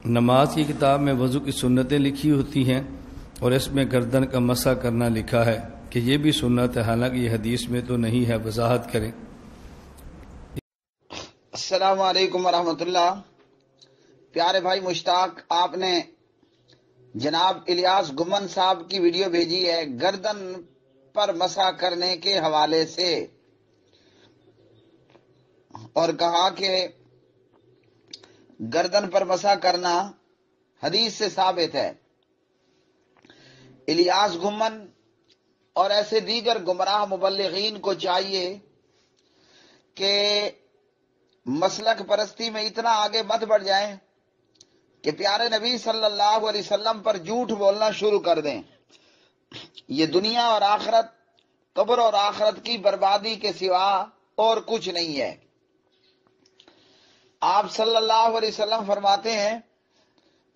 نماز کی کتاب میں وضو کی سنتیں لکھی ہوتی ہیں اور اس میں گردن کا مسح کرنا لکھا ہے کہ یہ بھی سنت ہے، حالانکہ یہ حدیث میں تو نہیں ہے، وضاحت کریں۔ السلام علیکم ورحمۃ اللہ۔ پیارے بھائی مشتاق، آپ نے جناب الیاس گمن صاحب کی ویڈیو بھیجی ہے گردن پر مسح کرنے کے حوالے سے، اور کہا کہ گردن پر مسح کرنا حدیث سے ثابت ہے۔ الیاس گمن اور ایسے دیگر گمراہ مبلغین کو چاہیے کہ مسلک پرستی میں اتنا آگے مت بڑھ جائیں کہ پیارے نبی صلی اللہ علیہ وسلم پر جھوٹ بولنا شروع کر دیں۔ یہ دنیا اور آخرت، قبر اور آخرت کی بربادی کے سوا اور کچھ نہیں ہے۔ آپ صلی اللہ علیہ وسلم فرماتے ہیں،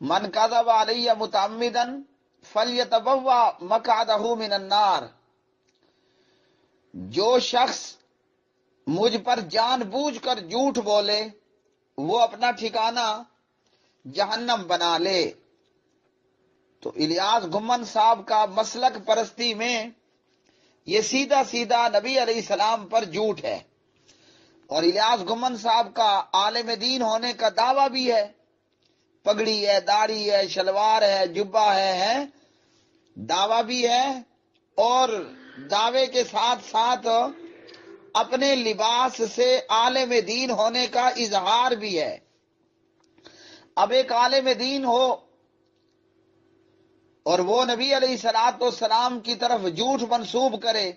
من کذب علی متعمدا فلیتبوأ مقعدہ من النار۔ جو شخص مجھ پر جان بوجھ کر جھوٹ بولے وہ اپنا ٹھکانہ جہنم بنا لے۔ تو الیاس گمن صاحب کا مسلک پرستی میں یہ سیدھا سیدھا نبی علیہ السلام پر جھوٹ ہے، اور الیاس گمن صاحب کا عالم دین ہونے کا دعویٰ بھی ہے، پگڑی ہے، داڑھی ہے، شلوار ہے، جبہ ہے، دعویٰ بھی ہے، اور دعوے کے ساتھ ساتھ اپنے لباس سے عالم دین ہونے کا اظہار بھی ہے۔ اب ایک عالم دین ہو اور وہ نبی علیہ السلام کی طرف جھوٹ منسوب کرے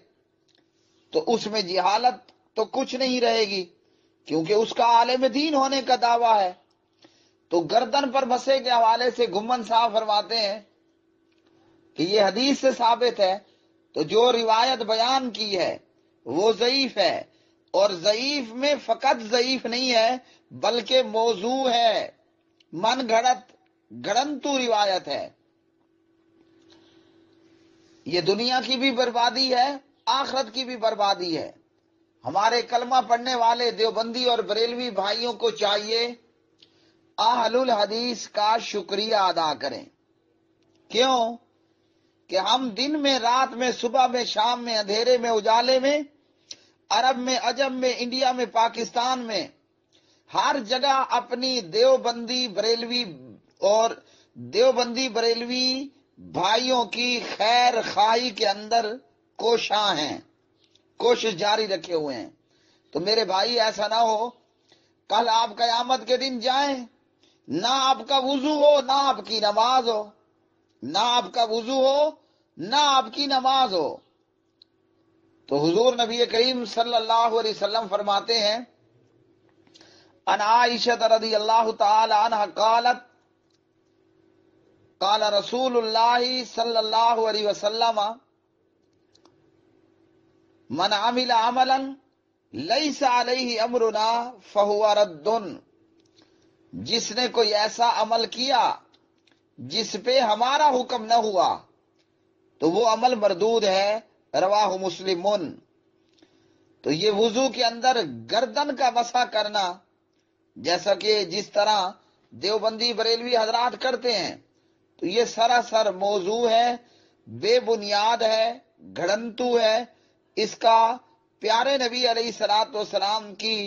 تو اس میں جہالت تو کچھ نہیں رہے گی، کیونکہ اس کا عالم دین ہونے کا دعویٰ ہے۔ تو گردن پر مسے کے حوالے سے گمن صاحب فرماتے ہیں کہ یہ حدیث سے ثابت ہے، تو جو روایت بیان کی ہے وہ ضعیف ہے، اور ضعیف میں فقط ضعیف نہیں ہے بلکہ موضوع ہے، من گھڑنتو روایت ہے۔ یہ دنیا کی بھی بربادی ہے، آخرت کی بھی بربادی ہے۔ ہمارے کلمہ پڑھنے والے دیوبندی اور بریلوی بھائیوں کو چاہیے اہل الحدیث کا شکریہ ادا کریں۔ کیوں کہ ہم دن میں، رات میں، صبح میں، شام میں، اندھیرے میں، اجالے میں، عرب میں، عجم میں، انڈیا میں، پاکستان میں، ہر جگہ اپنی دیوبندی بریلوی بھائیوں کی خیر خواہی کے اندر کوشاں ہیں، کوشش جاری رکھے ہوئے ہیں۔ تو میرے بھائی ایسا نہ ہو کل آپ قیامت کے دن جائیں، نہ آپ کا وضو ہو، نہ آپ کی نماز ہو، نہ آپ کا وضو ہو، نہ آپ کی نماز ہو۔ تو حضور نبی کریم صلی اللہ علیہ وسلم فرماتے ہیں، ان عائشہ رضی اللہ تعالی عنہ قالت قال رسول اللہ صلی اللہ علیہ وسلم من عمل عملا لیس علیہ امرنا فہو رد۔ جس نے کوئی ایسا عمل کیا جس پہ ہمارا حکم نہ ہوا تو وہ عمل مردود ہے، رواہ مسلمون۔ تو یہ وضو کے اندر گردن کا مسح کرنا، جیسا کہ جس طرح دیوبندی بریلوی حضرات کرتے ہیں، تو یہ سراسر موضوع ہے، بے بنیاد ہے، گھڑنتو ہے، اس کا پیارے نبی علیہ السلام کی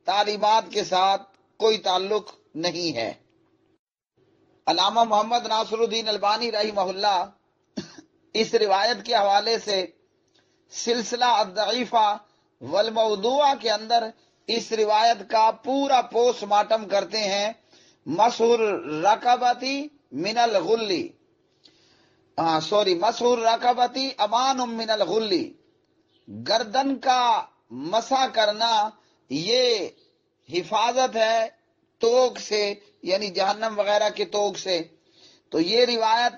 تعلیمات کے ساتھ کوئی تعلق نہیں ہے۔ علامہ محمد ناصر الدین البانی رحمہ اللہ اس روایت کے حوالے سے سلسلہ الضعیفہ والموضوعہ کے اندر اس روایت کا پورا پوسٹ مارٹم کرتے ہیں۔ مسح الرکبتی من الغلی، مسح الرکبتی امان من الغلی، گردن کا مسح کرنا یہ حفاظت ہے توق سے، یعنی جہنم وغیرہ کے توق سے۔ تو یہ روایت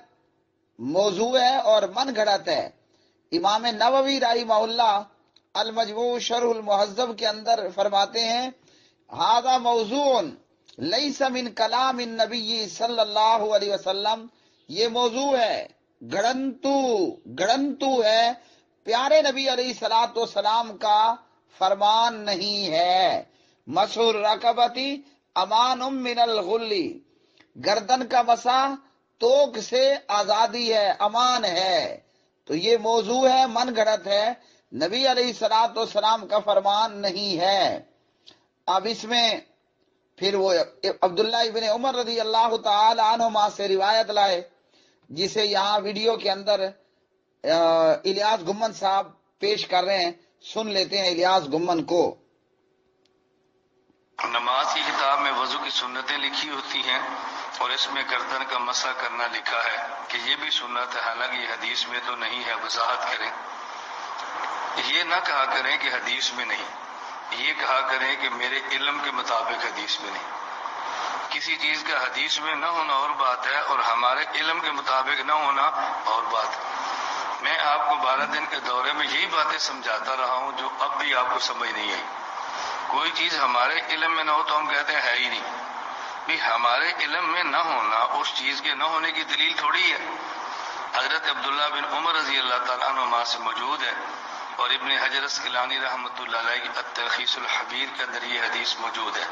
موضوع ہے اور من گھڑت ہے۔ امام نووی رحمہ اللہ المجموع شرح المہذب کے اندر فرماتے ہیں، ھذا موضوع لیس من کلام النبی صلی اللہ علیہ وسلم، یہ موضوع ہے، گھڑنتو ہے، پیارے نبی علیہ السلام کا فرمان نہیں ہے۔ مسح الرکبتی امان من الغلی، گردن کا مسح توک سے آزادی ہے، امان ہے، تو یہ موضوع ہے، من گھڑت ہے، نبی علیہ الصلوۃ والسلام کا فرمان نہیں ہے۔ اب اس میں پھر وہ عبداللہ ابن عمر رضی اللہ تعالی عنہما سے روایت لائے، جسے یہاں ویڈیو کے اندر الیاس گمن صاحب پیش کر رہے ہیں، سن لیتے ہیں الیاس گمن کو۔ نماز کی کتاب میں وضو کی سنتیں لکھی ہوتی ہیں اور اس میں گردن کا مسح کرنا لکھا ہے کہ یہ بھی سنت ہے، حالانکہ یہ حدیث میں تو نہیں ہے، وضاحت کریں۔ یہ نہ کہا کریں کہ حدیث میں نہیں، یہ کہا کریں کہ میرے علم کے مطابق حدیث میں نہیں۔ کسی چیز کا حدیث میں نہ ہونا اور بات ہے اور ہمارے علم کے مطابق نہ ہونا اور بات ہے۔ میں آپ کو 12 دن کے دورے میں یہی باتیں سمجھاتا رہا ہوں جو اب بھی آپ کو سمجھ نہیں آئی۔ کوئی چیز ہمارے علم میں نہ ہو تو ہم کہتے ہیں ہے ہی نہیں۔ بھی ہمارے علم میں نہ ہونا اس چیز کے نہ ہونے کی دلیل تھوڑی ہے۔ حضرت عبداللہ بن عمر رضی اللہ تعالیٰ عنہ سے موجود ہے اور ابن حجر اسقلانی رحمۃ اللہ علیہ کی التلخیص الحبیر کے اندر یہ حدیث موجود ہے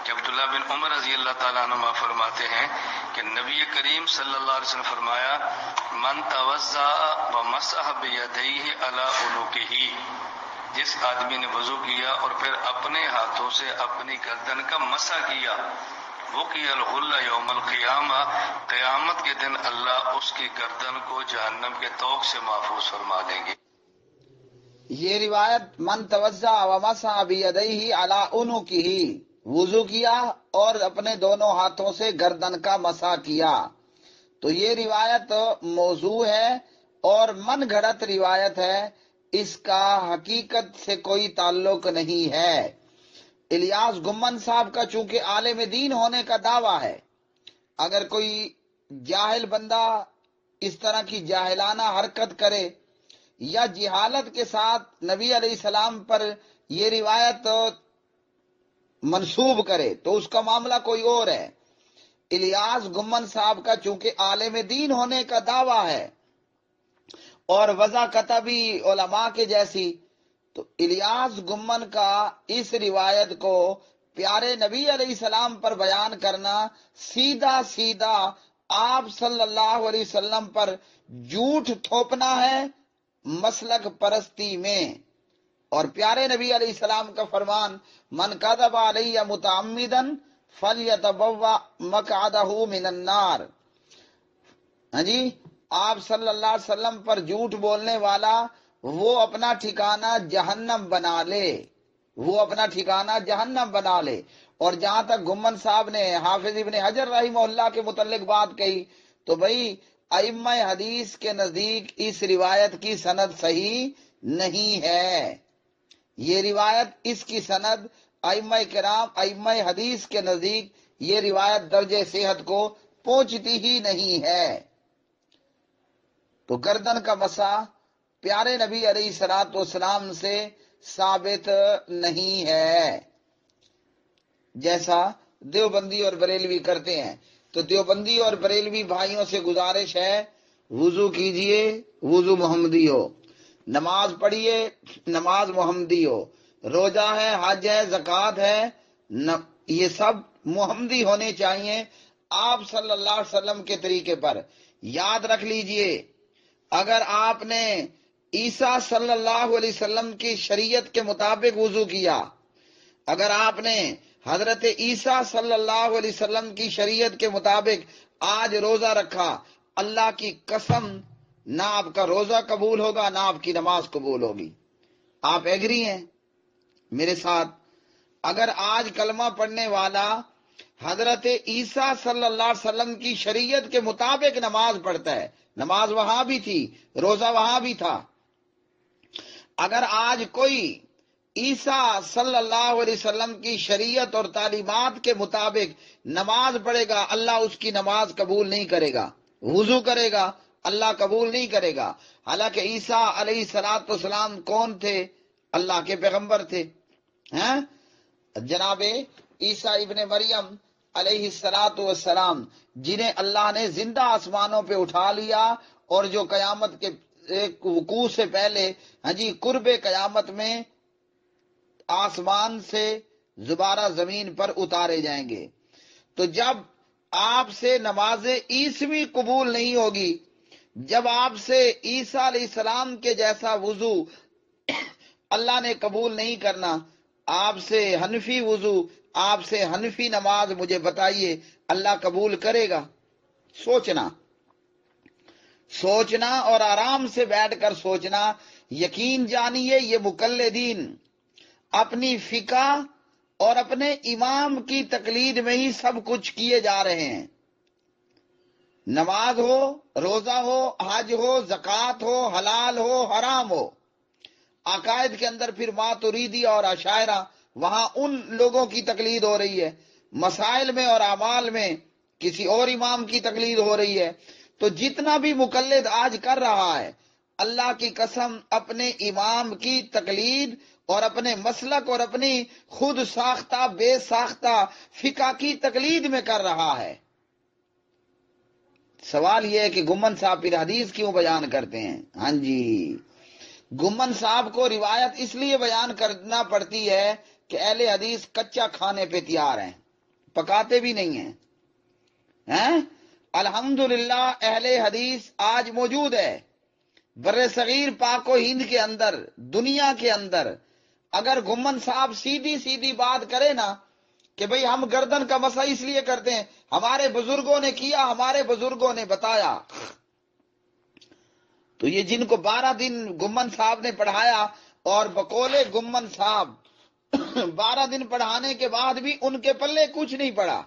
کہ عبداللہ بن عمر رضی اللہ تعالیٰ عنہ فرماتے ہیں کہ نبی کریم صلی اللہ علیہ وسلم فرمایا من توضأ ومسح بیدیہ علی عنقہ، جس آدمی نے وضو کیا اور پھر اپنے ہاتھوں سے اپنی گردن کا مسح کیا، وقی الغل یوم القیامہ، قیامت کے دن اللہ اس کی گردن کو جہنم کے طوق سے محفوظ فرما دیں گے۔ یہ روایت من توضأ ومسح بیدیہ علی عنقہ، وضو کیا اور اپنے دونوں ہاتھوں سے گردن کا مسح کیا، تو یہ روایت موضوع ہے اور من گھڑت روایت ہے، اس کا حقیقت سے کوئی تعلق نہیں ہے۔ الیاس گمن صاحب کا چونکہ عالم دین ہونے کا دعویٰ ہے، اگر کوئی جاہل بندہ اس طرح کی جاہلانہ حرکت کرے یا جہالت کے ساتھ نبی علیہ السلام پر یہ روایت منسوب کرے تو اس کا معاملہ کوئی اور ہے۔ الیاس گمن صاحب کا چونکہ عالم دین ہونے کا دعویٰ ہے اور وضع کتبی علماء کے جیسی، تو الیاس گمن کا اس روایت کو پیارے نبی علیہ السلام پر بیان کرنا سیدھا سیدھا آپ صلی اللہ علیہ وسلم پر جھوٹ تھوپنا ہے مسلک پرستی میں۔ اور پیارے نبی علیہ السلام کا فرمان من کذب علی متعمدا فلیتبوأ مقعدہ من النار، ہاں جی، آپ صلی اللہ علیہ وسلم پر جھوٹ بولنے والا وہ اپنا ٹھکانہ جہنم بنا لے، وہ اپنا ٹھکانہ جہنم بنا لے۔ اور جہاں تک گمن صاحب نے حافظ ابن حجر رحمہ اللہ کے متعلق بات کہی تو بھائی ائمہ حدیث کے نزدیک اس روایت کی سند صحیح نہیں ہے، یہ روایت اس کی سند ائمہ کرام ائمہ حدیث کے نزدیک یہ روایت درجہ صحت کو پہنچتی ہی نہیں ہے۔ تو گردن کا مسح پیارے نبی علیہ الصلوۃ والسلام سے ثابت نہیں ہے، جیسا دیوبندی اور بریلوی کرتے ہیں۔ تو دیوبندی اور بریلوی بھائیوں سے گزارش ہے وضو کیجئے، وضو محمدی ہو، نماز پڑھیے، نماز محمدی ہو، روزہ ہے، حج ہے، زکوٰۃ ہے، یہ سب محمدی ہونے چاہیے آپ صلی اللہ علیہ وسلم کے طریقے پر۔ یاد رکھ لیجئے اگر آپ نے عیسیٰ صلی اللہ علیہ وسلم کی شریعت کے مطابق وضو کیا، اگر آپ نے حضرت عیسیٰ صلی اللہ علیہ وسلم کی شریعت کے مطابق آج روزہ رکھا، اللہ کی قسم نہ آپ کا روزہ قبول ہوگا نہ آپ کی نماز قبول ہوگی۔ آپ ایگری ہیں میرے ساتھ؟ اگر آج کلمہ پڑھنے والا حضرت عیسیٰ صلی اللہ علیہ وسلم کی شریعت کے مطابق نماز پڑھتا ہے، نماز وہاں بھی تھی، روزہ وہاں بھی تھا، اگر آج کوئی عیسیٰ صلی اللہ علیہ وسلم کی شریعت اور تعلیمات کے مطابق نماز پڑھے گا، اللہ اس کی نماز قبول نہیں کرے گا، وضو کرے گا اللہ قبول نہیں کرے گا۔ حالانکہ عیسیٰ علیہ السلام کون تھے؟ اللہ کے پیغمبر تھے، جناب عیسیٰ ابن مریم علیہ السلام، جنہیں اللہ نے زندہ آسمانوں پہ اٹھا لیا اور جو قیامت کے وقوع سے پہلے قرب قیامت میں آسمان سے زبارہ زمین پر اتارے جائیں گے۔ تو جب آپ سے نماز عیسوی قبول نہیں ہوگی جب آپ سے عیسیٰ علیہ السلام کے جیسا وضو اللہ نے قبول نہیں کرنا. آپ سے حنفی وضو، آپ سے حنفی نماز مجھے بتائیے اللہ قبول کرے گا؟ سوچنا اور آرام سے بیٹھ کر سوچنا. یقین جانیے یہ مقلدین اپنی فقہ اور اپنے امام کی تقلید میں ہی سب کچھ کیے جا رہے ہیں. نماز ہو، روزہ ہو، حج ہو، زکوٰۃ ہو، حلال ہو، حرام ہو، عقائد کے اندر پھر ماتریدی اور اشاعرہ، وہاں ان لوگوں کی تقلید ہو رہی ہے. مسائل میں اور اعمال میں کسی اور امام کی تقلید ہو رہی ہے. تو جتنا بھی مقلد آج کر رہا ہے اللہ کی قسم اپنے امام کی تقلید اور اپنے مسلک اور اپنی خود ساختہ بے ساختہ فقہ کی تقلید میں کر رہا ہے. سوال یہ ہے کہ گمن صاحب پھر حدیث کیوں بیان کرتے ہیں؟ ہاں جی، گمن صاحب کو روایت اس لیے بیان کرنا پڑتی ہے کہ اہل حدیث کچا کھانے پہ تیار ہیں، پکاتے بھی نہیں ہیں. الحمدللہ اہل حدیث آج موجود ہے بر صغیر پاک و ہند کے اندر، دنیا کے اندر. اگر گمن صاحب سیدھی سیدھی بات کرے نا کہ بھئی ہم گردن کا مسئلہ اس لیے کرتے ہیں، ہمارے بزرگوں نے کیا، ہمارے بزرگوں نے بتایا، تو یہ جن کو 12 دن گمن صاحب نے پڑھایا اور بقول گمن صاحب 12 دن پڑھانے کے بعد بھی ان کے پلے کچھ نہیں پڑا،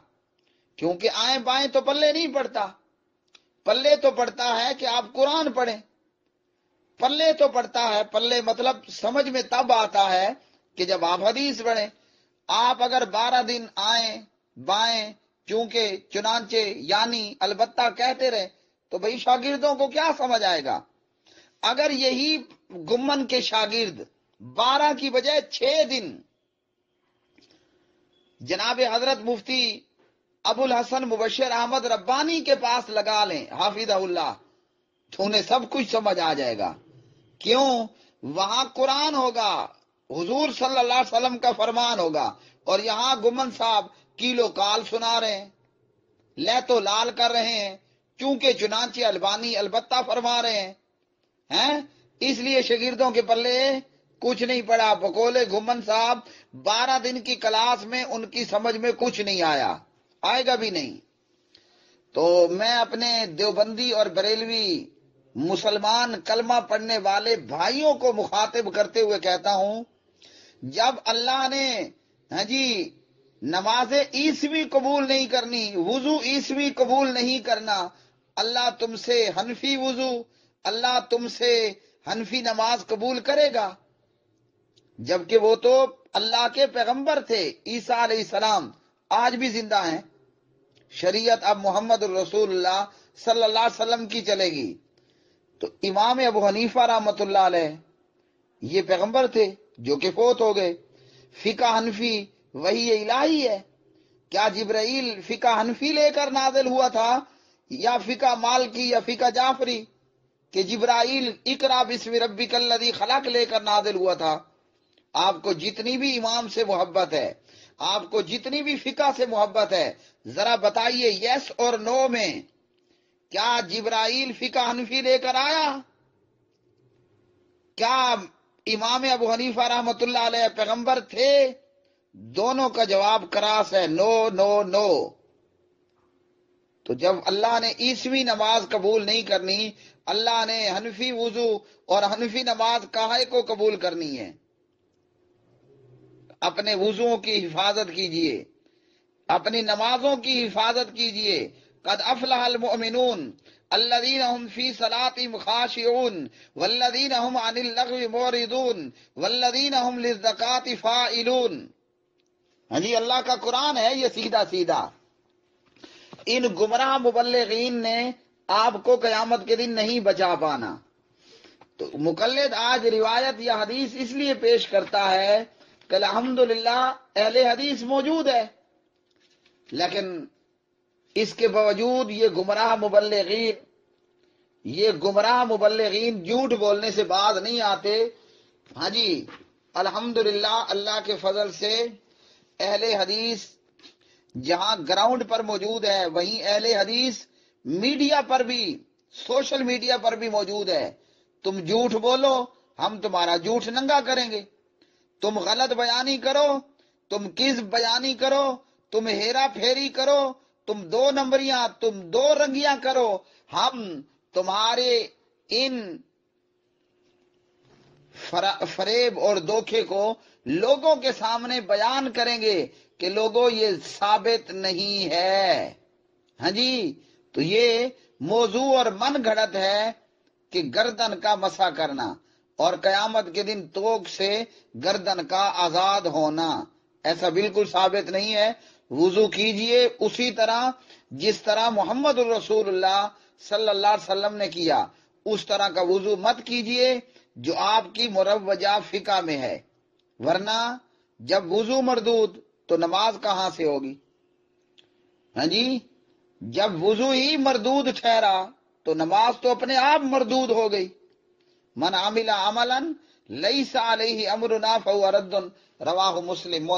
کیونکہ آئیں بائیں تو پلے نہیں پڑتا. پلے تو پڑتا ہے کہ آپ قرآن پڑھیں، پلے تو پڑتا ہے، پلے مطلب سمجھ میں تب آتا ہے کہ جب آپ حدیث پڑھیں. آپ اگر 12 دن آئیں بائیں چونکہ چنانچہ یعنی البتہ کہتے رہے تو بھئی شاگردوں کو کیا سمجھ آئے گا؟ اگر یہی گمن کے شاگرد 12 کی بجائے 6 دن جناب حضرت مفتی ابو الحسن مبشر احمد ربانی کے پاس لگا لیں حافظہ اللہ، تو انہیں سب کچھ سمجھ آ جائے گا. کیوں؟ وہاں قرآن ہوگا، حضور صلی اللہ علیہ وسلم کا فرمان ہوگا، اور یہاں گمن صاحب کیلو کال سنا رہے ہیں، لے تو لال کر رہے ہیں، چونکہ چنانچہ البانی البتہ فرما رہے ہیں. اس لیے شاگردوں کے پلے کچھ نہیں پڑا. بقول گمن صاحب 12 دن کی کلاس میں ان کی سمجھ میں کچھ نہیں آیا، آئے گا بھی نہیں. تو میں اپنے دیوبندی اور بریلوی مسلمان کلمہ پڑھنے والے بھائیوں کو مخاطب کرتے ہوئے کہتا ہوں، جب اللہ نے نماز عیسوی قبول نہیں کرنی، وضو عیسوی قبول نہیں کرنا، اللہ تم سے حنفی وضو، اللہ تم سے حنفی نماز قبول کرے گا؟ جبکہ وہ تو اللہ کے پیغمبر تھے، عیسیٰ علیہ السلام آج بھی زندہ ہیں. شریعت اب محمد الرسول اللہ صلی اللہ علیہ وسلم کی چلے گی. تو امام ابو حنیفہ رحمۃ اللہ علیہ یہ پیغمبر تھے جو کہ فوت ہو گئے. فقہ حنفی وحی الہی ہے. کیا جبرائیل فقہ حنفی لے کر نازل ہوا تھا یا فقہ مالکی یا فقہ جعفری؟ کہ جبرائیل اقرا بسم ربک الذی خلق لے کر نازل ہوا تھا؟ آپ کو جتنی بھی امام سے محبت ہے، آپ کو جتنی بھی فقہ سے محبت ہے، ذرا بتائیے یس اور نو میں کیا جبرائیل فقہ حنفی لے کر آیا؟ کیا امام ابو حنیفہ رحمۃ اللہ علیہ پیغمبر تھے؟ دونوں کا جواب کراس ہے، نو نو نو. تو جب اللہ نے عیسوی نماز قبول نہیں کرنی، اللہ نے حنفی وضو اور حنفی نماز کاہے کو قبول کرنی ہے؟ اپنے وضوؤں کی حفاظت کیجئے، اپنی نمازوں کی حفاظت کیجئے. قد افلح المؤمنون الذین هم فی صلاتهم خاشعون والذین هم عن اللغو معرضون والذین هم للزکاة فاعلون. ہاں جی، اللہ کا قرآن ہے یہ سیدھا سیدھا. ان گمراہ مبلغین نے آپ کو قیامت کے دن نہیں بچا پانا. تو مقلد آج روایت یا حدیث اس لیے پیش کرتا ہے کہ الحمدللہ اہل حدیث موجود ہے، لیکن اس کے باوجود یہ گمراہ مبلغین جھوٹ بولنے سے باز نہیں آتے. ہاں جی، الحمدللہ اللہ کے فضل سے اہل حدیث جہاں گراؤنڈ پر موجود ہے وہیں اہل حدیث میڈیا پر بھی، سوشل میڈیا پر بھی موجود ہے۔ تم جھوٹ بولو، ہم تمہارا جھوٹ ننگا کریں گے۔ تم غلط بیانی کرو، تم کذب بیانی کرو، تم ہیرا پھیری کرو، تم دو نمبریاں، تم دو رنگیاں کرو، ہم تمہارے ان فریب اور دھوکے کو لوگوں کے سامنے بیان کریں گے کہ لوگوں یہ ثابت نہیں ہے۔ ہاں جی، تو یہ موضوع اور من گھڑت ہے کہ گردن کا مسح کرنا اور قیامت کے دن توق سے گردن کا آزاد ہونا، ایسا بالکل ثابت نہیں ہے۔ وضو کیجئے اسی طرح جس طرح محمد الرسول اللہ صلی اللہ علیہ وسلم نے کیا، اس طرح کا وضو مت کیجئے جو آپ کی مروجہ فقہ میں ہے، ورنہ جب وضو مردود تو نماز کہاں سے ہوگی؟ ہاں جی، جب وضو ہی مردود ٹھہرا تو نماز تو اپنے آپ مردود ہو گئی۔ من عمل عملا لیس علیہ امرنا فہو رد، رواہ مسلم۔